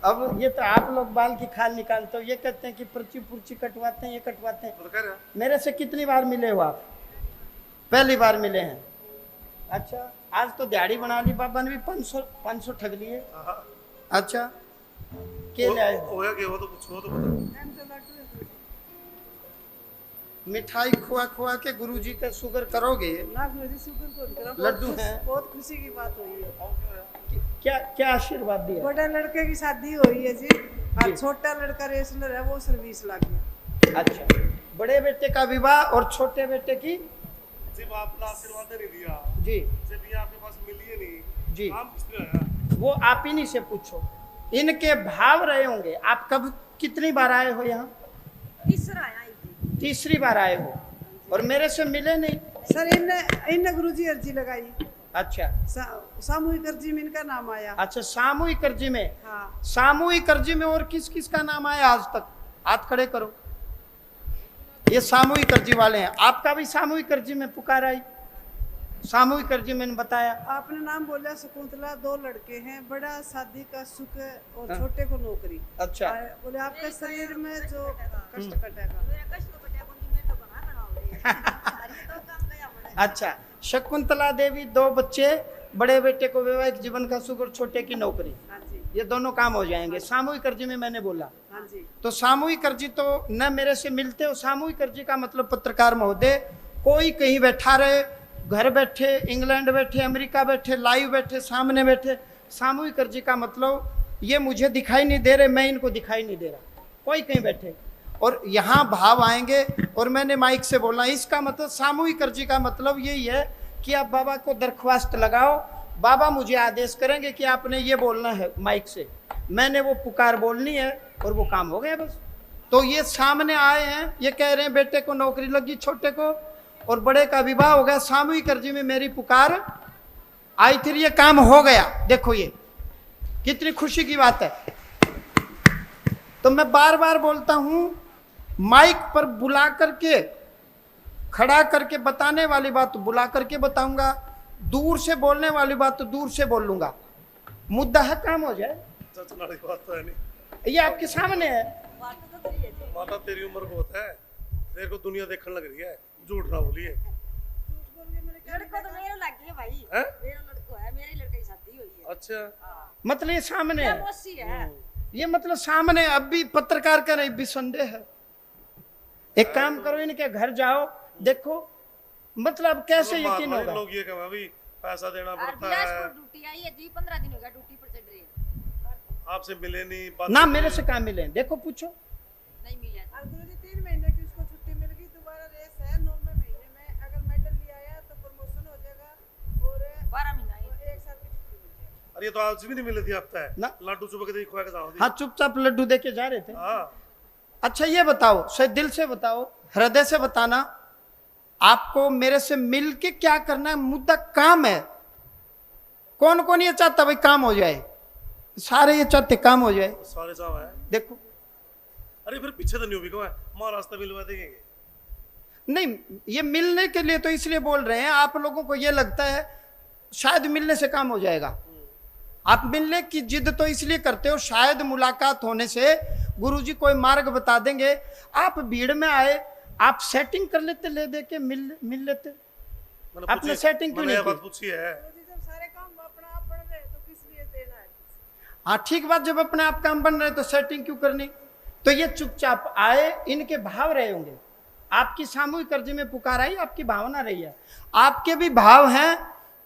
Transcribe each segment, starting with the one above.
अब ये तो आप लोग बाल की खाल निकालते हो, ये कहते हैं कि पर्ची पुर्ची कटवाते हैं, ये कटवाते हैं। मेरे से कितनी बार मिले हो आप? पहली बार मिले हैं। अच्छा, आज तो दिहाड़ी बना ली बाबा ने भी 500 ठग लिए। अच्छा, के ले आए? वो तो पूछो तो पता। मिठाई खुआ खुआ के गुरुजी का शुगर करोगे? ना गुरुजी शुगर को करो, लड्डू है। बहुत खुशी की बात हुई है। क्या क्या आशीर्वाद दिया? बड़े लड़के की शादी हुई है जी, और छोटा लड़का रेसलर है, वो सर्विस लग गया। अच्छा, बड़े बेटे का विवाह और छोटे बेटे की? जब आपने आशीर्वाद नहीं दिया जी, जब ये आपके पास मिली है नहीं जी, काम किसने आया? वो आप ही नहीं से पूछो। इनके भाव रहे होंगे। आप कब कितनी बार आए हो यहाँ? तीसरी बार आए हो और मेरे से मिले नहीं। सर इनने गुरुजी अर्जी लगाई। अच्छा, सामूहिक अर्जी में इनका नाम आया। अच्छा, सामूहिक अर्जी में? हाँ। सामूहिक अर्जी में और किस किस का नाम आया आज तक? हाथ खड़े करो। ये सामूहिक अर्जी वाले हैं। आपका भी सामूहिक अर्जी में पुकार आई? सामूहिक अर्जी मैंने बताया। आपने नाम बोला शकुंतला, 2 लड़के हैं, बड़ा शादी का सुख और छोटे को नौकरी। अच्छा, बोले आपके शरीर में जो कष्ट कटेगा। अच्छा, शकुंतला देवी, 2 बच्चे, बड़े बेटे को वैवाहिक जीवन का सुख और छोटे की नौकरी। हाँ जी, ये दोनों काम हो जाएंगे। सामूहिक अर्जी में मैंने बोला। हाँ जी। तो सामूहिक अर्जी तो न मेरे से मिलते हो। सामूहिक अर्जी का मतलब पत्रकार महोदय, कोई कहीं बैठा रहे, घर बैठे, इंग्लैंड बैठे, अमेरिका बैठे, लाइव बैठे, सामने बैठे। सामूहिक अर्जी का मतलब ये मुझे दिखाई नहीं दे रहे, मैं इनको दिखाई नहीं दे रहा, कोई कहीं बैठे और यहाँ भाव आएंगे और मैंने माइक से बोलना। इसका मतलब सामूहिक अर्जी का मतलब यही है कि आप बाबा को दरख्वास्त लगाओ, बाबा मुझे आदेश करेंगे कि आपने ये बोलना है माइक से, मैंने वो पुकार बोलनी है और वो काम हो गया बस। तो ये सामने आए हैं, ये कह रहे हैं बेटे को नौकरी लगी, छोटे को, और बड़े का विवाह हो गया। सामूहिक अर्जी में मेरी पुकार आई थी, ये काम हो गया। देखो ये कितनी खुशी की बात है। तो मैं बार बार बोलता हूं, माइक पर बुला करके, खड़ा करके बताने वाली बात तो बुला करके बताऊंगा, दूर से बोलने वाली बात तो दूर से बोल लूंगा। मुद्दा है, काम हो जाए। बात तो है नहीं, ये आपके सामने है। माता तेरी उम्र बहुत है, तेरे को दुनिया देखने लग रही है, झूठ ना बोलिए। लड़का तो मेरा लग गया भाई, मेरा लड़का है, मेरी लड़का की शादी हुई है। अच्छा, मतलब ये सामने है, मौसी है ये मतलब सामने। अब भी पत्रकार का नहीं भी संदेह है। एक काम करो, इनके घर जाओ, देखो मतलब कैसे यकीन होगा। लोग ये कहा भाई पैसा देना और पड़ता बिलासपुर है। ड्यूटी आई है जी, 15 दिन हो गया ड्यूटी पर चढ़ रही है। आपसे मिले नहीं, बात ना मेरे से कहाँ मिले, देखो पूछो। नहीं मिला और गुरुजी 3 महीने की उसको छुट्टी मिल गई, दोबारा रेस है 9वें महीने में। अगर मेडल ले आया तो प्रमोशन हो जाएगा और 12 महीना 1 साल की छुट्टी मिल जाएगी। अरे ये तो आज भी नहीं मिले थे आपका है ना। लड्डू सुबह के खुआ के जाओ। हाँ, चुपचाप लड्डू देके जा रहे थे। हाँ, अच्छा ये बताओ, सही दिल से बताओ, हृदय से बताना, आपको मेरे से मिल के क्या करना है? मुद्दा काम है। कौन कौन ये चाहता भाई काम हो जाए? सारे ये चाहते काम हो जाए। सारे साहब है। देखो, अरे फिर पीछे तो नहीं होगी कौन मां रास्ता मिलवा देंगे। नहीं, ये मिलने के लिए तो इसलिए बोल रहे हैं, आप लोगों को ये लगता है शायद मिलने से काम हो जाएगा। आप मिलने की जिद तो इसलिए करते हो, शायद मुलाकात होने से गुरुजी कोई मार्ग बता देंगे। आप भीड़ में आए, आप सेटिंग कर लेते, ले दे के मिल लेते। आपने सेटिंग क्यों नहीं की? पूछी है। गुरुजी जब सारे काम अपना आप बन रहे तो किस लिए देना है? हाँ ठीक बात, जब अपने आप काम बन रहे तो सेटिंग क्यों करनी? तो ये चुपचाप आए, इनके भाव रहे होंगे। आपकी सामूहिक अर्जी में पुकार आई, आपकी भावना रही है, आपके भी भाव हैं।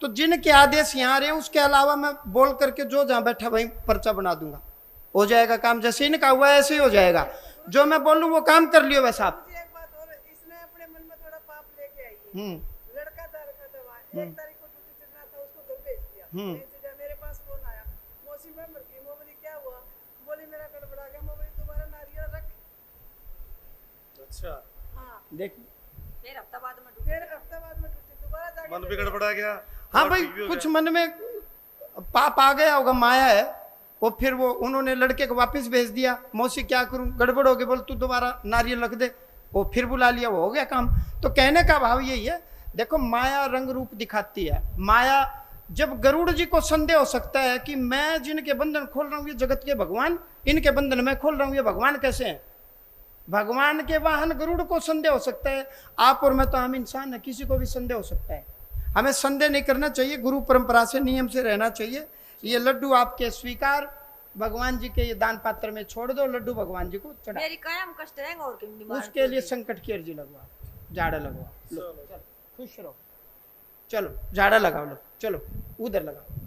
तो जिनके आदेश यहाँ रहे, उसके अलावा मैं बोल करके जो जहाँ बैठा वहीं पर्चा बना दूंगा, हो जाएगा काम। जैसे इनका हुआ ऐसे ही हो जाएगा। जो मैं बोलूँ वो काम कर लियो वैसा आप। एक बात और, इसने अपने मन में थोड़ा पाप लेके आई है। लड़का था, रखा दवा 1 तारीख को ड्यूटी चलना था, उसको घर भेज दिया। मेरे पास फोन आया, मौसी मैं मर गई। मोबरी क्या हुआ? बोली मेरा गड़बड़ा गया। मोबरी तुम्हारा नारियल रख। अच्छा, हाँ, देख, फिर हफ्ता बाद में फिर हफ्ता बाद में ड्यूटी दोबारा जाके मन भी गड़बड़ा गया। हाँ भाई, कुछ मन में पाप आ गया होगा, माया है वो। फिर वो उन्होंने लड़के को वापस भेज दिया। मौसी क्या करूं, गड़बड़ हो गई, बोल तू दोबारा नारियल रख दे। वो फिर बुला लिया, वो हो गया काम। तो कहने का भाव यही है, देखो माया रंग रूप दिखाती है। माया जब गरुड़ जी को संदेह हो सकता है कि मैं जिनके बंधन खोल रहा हूं ये जगत के भगवान, इनके बंधन मैं खोल रहा हूं ये भगवान कैसे हैं, भगवान के वाहन गरुड़ को संदेह हो सकता है। आप और मैं तो आम इंसान है, किसी को भी संदेह हो सकता है। हमें संदेह नहीं करना चाहिए, गुरु परंपरा से नियम से रहना चाहिए। ये लड्डू आपके स्वीकार, भगवान जी के ये दान पात्र में छोड़ दो, लड्डू भगवान जी को चढ़ा। मेरी कायम कष्ट रहेगा और किन बीमार उसके लिए संकट की अर्जी लगवा, झाड़ा लगवा लो, चलो खुश रहो, चलो झाड़ा लगाओ लो, चलो उधर लगाओ।